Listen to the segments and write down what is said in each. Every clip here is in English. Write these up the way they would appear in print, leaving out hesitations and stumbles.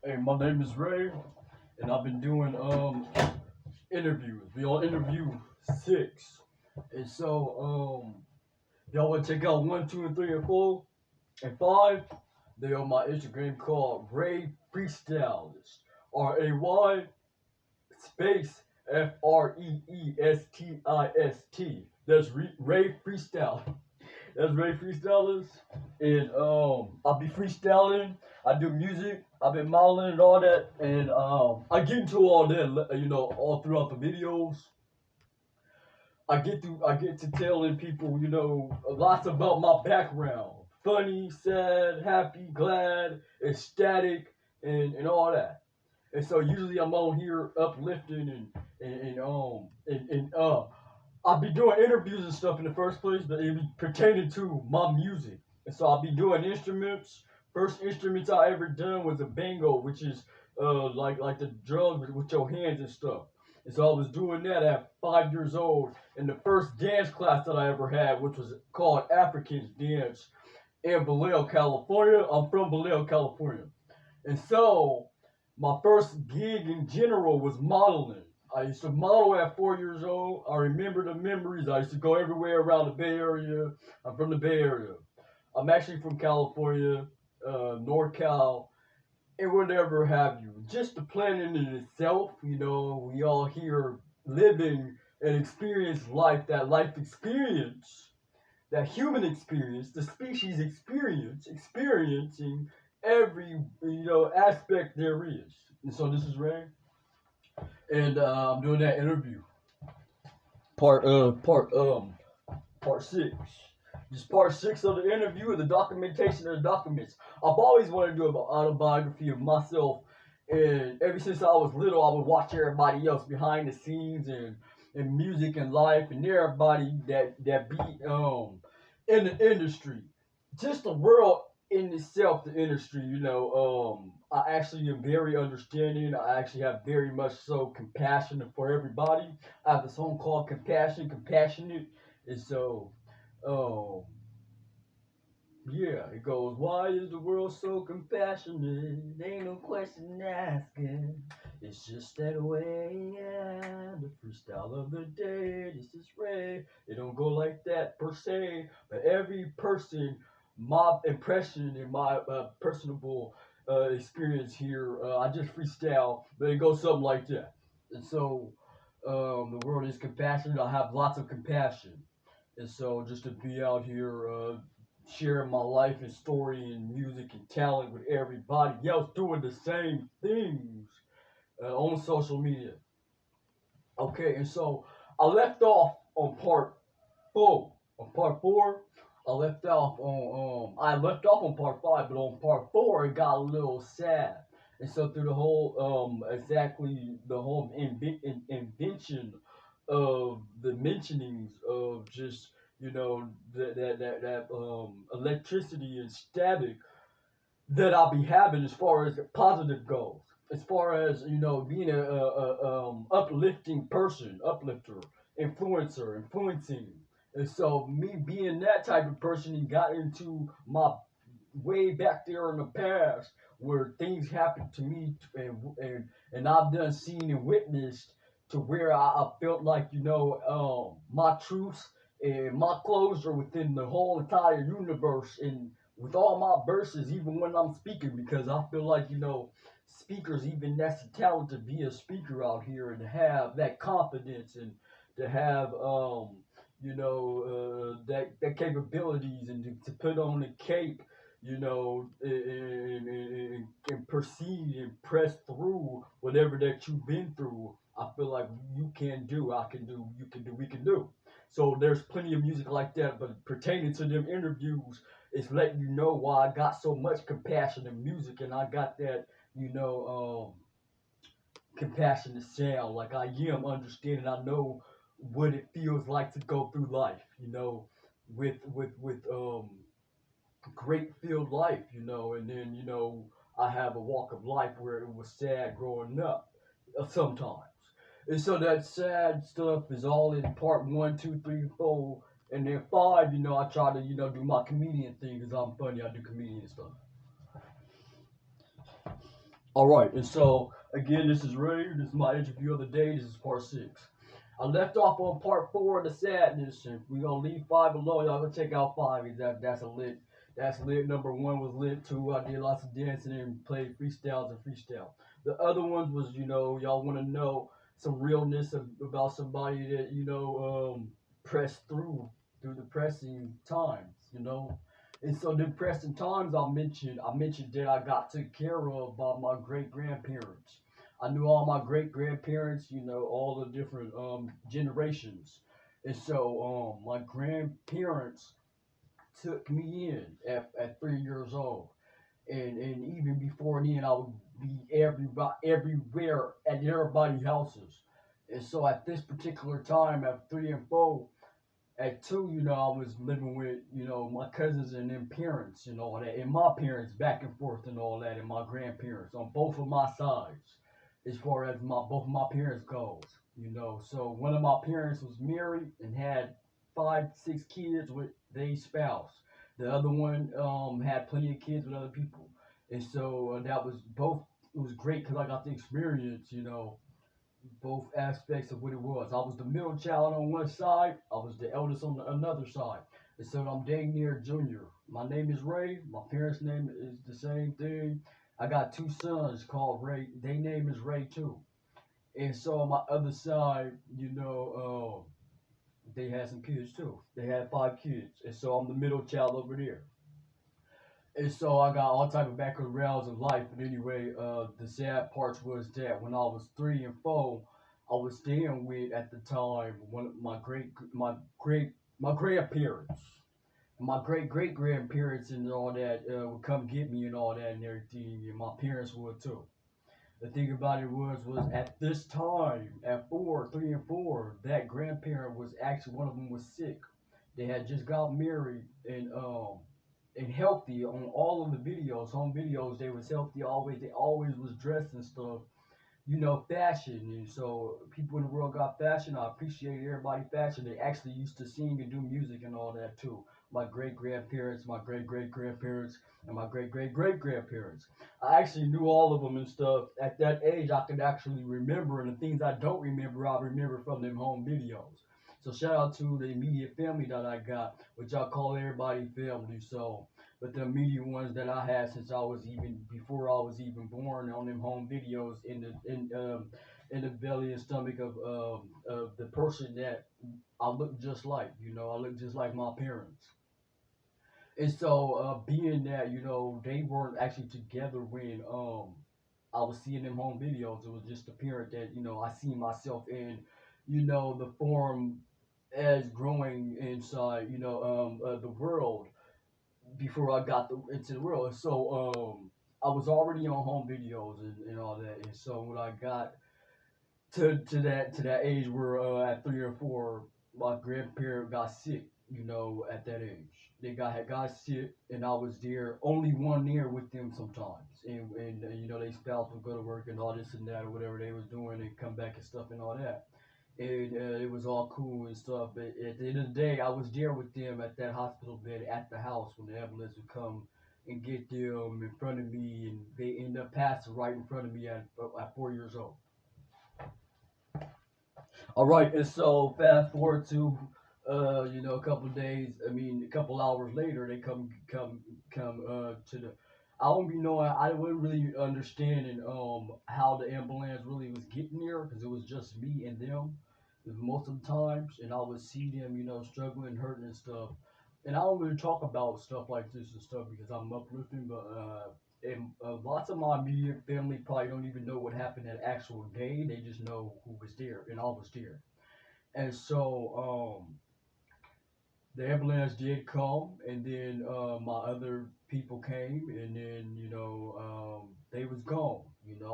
Hey, my name is Ray, and I've been doing interviews. We on interview 6, and y'all want to check out 1, 2, and 3, and 4, and 5? They on my Instagram called RAY Freestyle. RAY space FREESTIST. That's Ray Freestyle. That's Ray Freestylers. And I'll be freestyling. I do music. I've been modeling and all that. And I get into all that, all throughout the videos. I get to telling people, lots about my background. Funny, sad, happy, glad, ecstatic, and all that. And so usually I'm on here uplifting and I'll be doing interviews and stuff in the first place, but it be pertaining to my music. And so I'll be doing instruments. First instruments I ever done was a bango, which is like the drums with your hands and stuff. And so I was doing that at 5 years old in the first dance class that I ever had, which was called Africans Dance in Vallejo, California. I'm from Vallejo, California. And so my first gig in general was modeling. I used to model at 4 years old. I remember the memories. I used to go everywhere around the Bay Area. I'm from the Bay Area. I'm actually from California, NorCal, and whatever have you. Just the planet in itself, we all here living and experience life, that life experience, that human experience, the species experience, experiencing every, aspect there is. And so this is Ray, and I'm doing that interview. Part 6. Just part 6 of the interview, the documentation of the documents. I've always wanted to do an autobiography of myself, and ever since I was little, I would watch everybody else behind the scenes and music and life, and everybody that be in the industry, just the world in itself, the industry. I actually am very understanding. I actually have very much so compassion for everybody. I have a song called Compassionate, and so um yeah, it goes, why is the world so compassionate? Ain't no question asking. It's just that way, yeah. The freestyle of the day, this is Ray. It don't go like that per se, but every person, my impression and my personable experience here, I just freestyle, but it goes something like that. And so, the world is compassionate. I have lots of compassion. And so, just to be out here sharing my life and story and music and talent with everybody else doing the same things on social media. Okay, and so I left off on part 4. On part 4, I left off on part 5, but on part 4 it got a little sad. And so through the whole exactly the whole invention of the mentionings of just that electricity and static that I'll be having as far as positive goes. As far as being a uplifting person, uplifter, influencer, influencing, and so me being that type of person and got into my way back there in the past where things happened to me and I've done seen and witnessed to where I felt like my truths and my closure within the whole entire universe and with all my verses even when I'm speaking because I feel like speakers even that's the talent to be a speaker out here and to have that confidence and to have that capabilities and to put on the cape and proceed and press through whatever that you've been through. I feel like you can do, I can do, you can do, we can do. So there's plenty of music like that, but pertaining to them interviews, it's letting you know why I got so much compassion in music and I got that, compassionate sound. Like I am understanding, I know what it feels like to go through life, with great filled life, and then, I have a walk of life where it was sad growing up sometimes. And so that sad stuff is all in part 1, 2, 3, 4. And then 5, I try to, do my comedian thing because I'm funny. I do comedian stuff. All right, and so again, this is Ray. This is my interview of the day. This is part six. I left off on part four of the sadness, and we're gonna leave five alone. Y'all gonna check out five. That's a lit. That's lit. Number one was lit. Two, I did lots of dancing and played freestyles and freestyle. The other ones was, y'all want to know some realness about somebody that pressed through the pressing times. And so the pressing times I mentioned that I got taken care of by my great grandparents. I knew all my great grandparents, all the different generations. And so my grandparents took me in at 3 years old. And even before then I would be everywhere at everybody's houses. And so at this particular time at 3 and 4, at 2, I was living with, my cousins and them parents and all that, and my parents back and forth and all that, and my grandparents on both of my sides, as far as my both of my parents goes. So one of my parents was married and had 5, 6 kids with their spouse. The other one had plenty of kids with other people, and so that was both. It was great because I got to experience, both aspects of what it was. I was the middle child on one side, I was the eldest on the another side. And so I'm dang near junior. My name is Ray. My parents' name is the same thing. I got two sons called Ray. Their name is Ray too. And so on my other side, they had some kids too. They had 5 kids. And so I'm the middle child over there. And so I got all type of backgrounds of life. But anyway, the sad parts was that when I was 3 and 4, I was staying with at the time one of my grandparents, my great grandparents and all that would come get me and all that and everything, and my parents would too. The thing about it was at this time at 3 and 4, that grandparent was actually one of them was sick. They had just got married and healthy on all of the videos, home videos. They was healthy always. They always was dressed and stuff, fashion. And so people in the world got fashion. I appreciate everybody fashion. They actually used to sing and do music and all that too. My great grandparents, my great great grandparents, and my great great great grandparents. I actually knew all of them and stuff. At that age, I could actually remember, and the things I don't remember, I remember from them home videos. So shout out to the immediate family that I got, which I call everybody family. So, but the immediate ones that I had since I was even before I was even born on them home videos in the belly and stomach of the person that I look just like. I look just like my parents. And so, being that they weren't actually together when I was seeing them home videos, it was just apparent that I see myself in the form as growing inside the world before I got into the world. So I was already on home videos and all that. And so when I got to that age where at 3 or 4, my grandparent got sick. At that age, they got sick, and I was there, only one there with them sometimes. And they spouse would go to work and all this and that or whatever they was doing and come back and stuff and all that. And it was all cool and stuff. But at the end of the day, I was there with them at that hospital bed at the house when the ambulance would come and get them in front of me, and they end up passing right in front of me at 4 years old. All right, and so fast forward to a couple of days. I mean, a couple hours later, they come to the. I don't be knowing. I wasn't really understanding how the ambulance really was getting there because it was just me and them most of the times, and I would see them, struggling, hurting and stuff. And I don't really talk about stuff like this and stuff because I'm uplifting, but and lots of my immediate family probably don't even know what happened that actual day. They just know who was there, and I was there. And so the ambulance did come, and then my other people came, and then they was gone.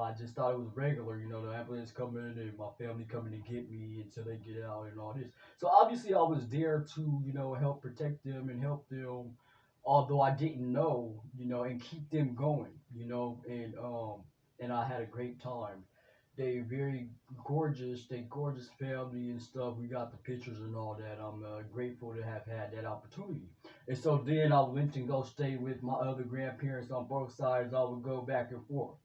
I just thought it was regular. The ambulance coming and my family coming to get me until they get out and all this. So obviously I was there to help protect them and help them, although I didn't know, and keep them going. And I had a great time. They very gorgeous. They gorgeous family and stuff. We got the pictures and all that. I'm grateful to have had that opportunity. And so then I went to go stay with my other grandparents on both sides. I would go back and forth.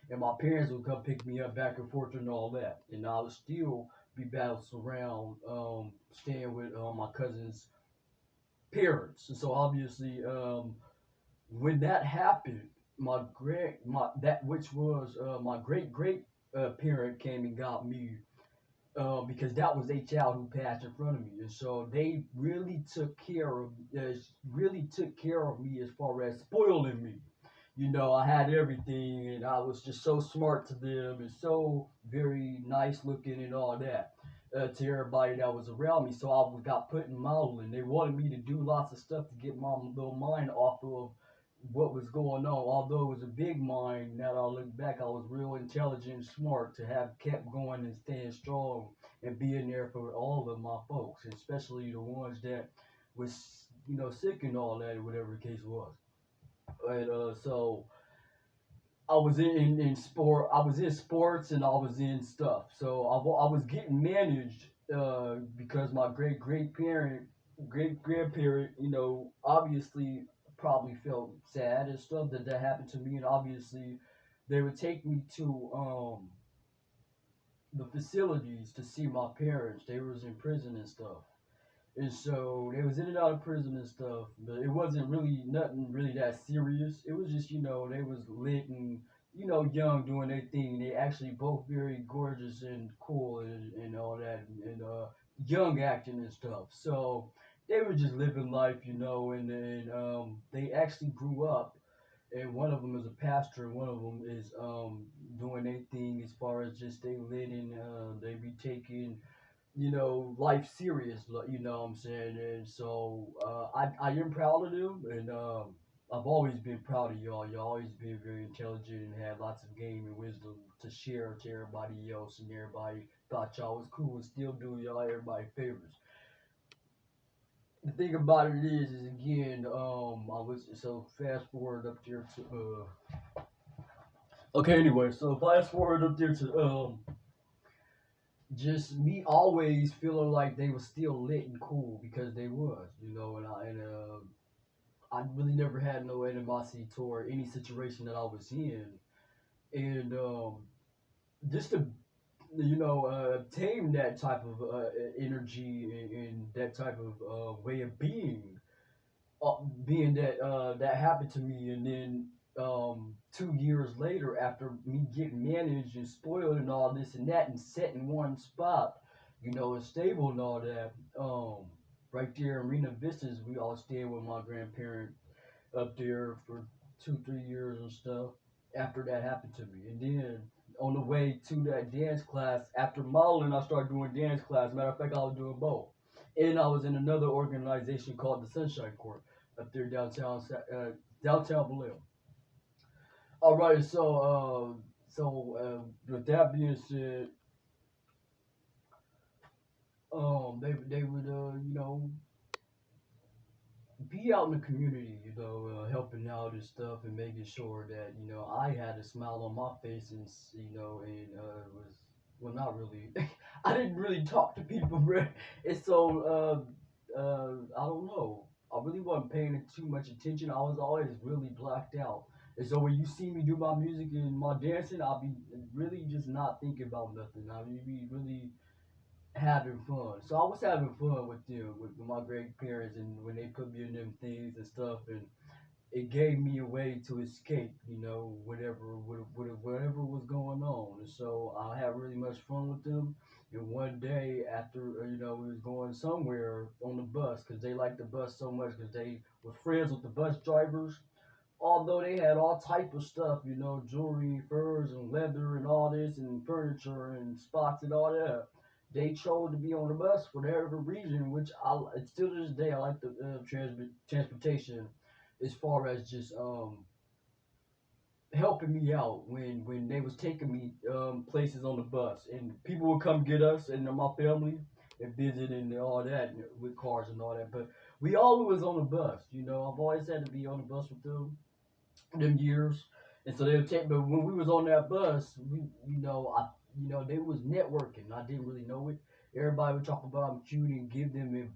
and my parents would come pick me up back and forth and all that, and I would still be bounced around, staying with my cousin's parents. And so obviously, when that happened, my that which was my great parent came and got me, because that was a child who passed in front of me, and so they really took care of me as far as spoiling me. I had everything, and I was just so smart to them, and so very nice looking, and all that, to everybody that was around me. So got put in modeling. They wanted me to do lots of stuff to get my little mind off of what was going on. Although it was a big mind, now that I look back, I was real intelligent and smart to have kept going and staying strong and being there for all of my folks, especially the ones that was sick and all that, whatever the case was. And so I was in sport. I was in sports, and I was in stuff. So I was getting managed, because my great grandparent, obviously probably felt sad and stuff that happened to me, and obviously they would take me to the facilities to see my parents. They was in prison and stuff. And so they was in and out of prison and stuff, but it wasn't really nothing really that serious. It was just, they was lit and, young, doing their thing. They actually both very gorgeous and cool, and all that, and young acting and stuff. So they were just living life, and they actually grew up, and one of them is a pastor, and one of them is doing their thing as far as just they lit, and they be taking life serious, you know what I'm saying? And so I am proud of them, and I've always been proud of y'all. Y'all always been very intelligent and had lots of game and wisdom to share to everybody else, and everybody thought y'all was cool and still do y'all everybody favors. The thing about it is again, I was so fast forward up there to okay, anyway, so fast forward up there to just me always feeling like they was still lit and cool, because they was, and I really never had no animosity toward any situation that I was in, and just to obtain that type of energy, and that type of way of being that that happened to me, and then 2 years later, after me getting managed and spoiled and all this and that, and set in one spot, and stable and all that, right there in Rena Vistas, we all stayed with my grandparent up there for 2 3 years and stuff. After that happened to me, and then on the way to that dance class, after modeling, I started doing dance class. Matter of fact, I was doing both, and I was in another organization called the Sunshine Court up there downtown, downtown Vallejo. All right, with that being said, they would be out in the community, helping out and stuff, and making sure that I had a smile on my face, and was, well, not really. I didn't really talk to people, bro. And so I don't know. I really wasn't paying too much attention. I was always really blacked out. And so when you see me do my music and my dancing, I'll be really just not thinking about nothing. I'll be really having fun. So I was having fun with them, with my grandparents, and when they put me in them things and stuff, and it gave me a way to escape, whatever was going on. And so I had really much fun with them. And one day after, we was going somewhere on the bus, because they liked the bus so much, because they were friends with the bus drivers. Although they had all type of stuff, jewelry, furs, and leather, and all this, and furniture, and spots, and all that. They chose to be on the bus for whatever reason, which still to this day I like the transportation, as far as just helping me out when they was taking me places on the bus, and people would come get us and my family and visit and all that, with cars and all that. But we always on the bus. I've always had to be on the bus with them years. And so they would take, but when we was on that bus, they was networking. I didn't really know it. Everybody would talk about I'm cute and give them advice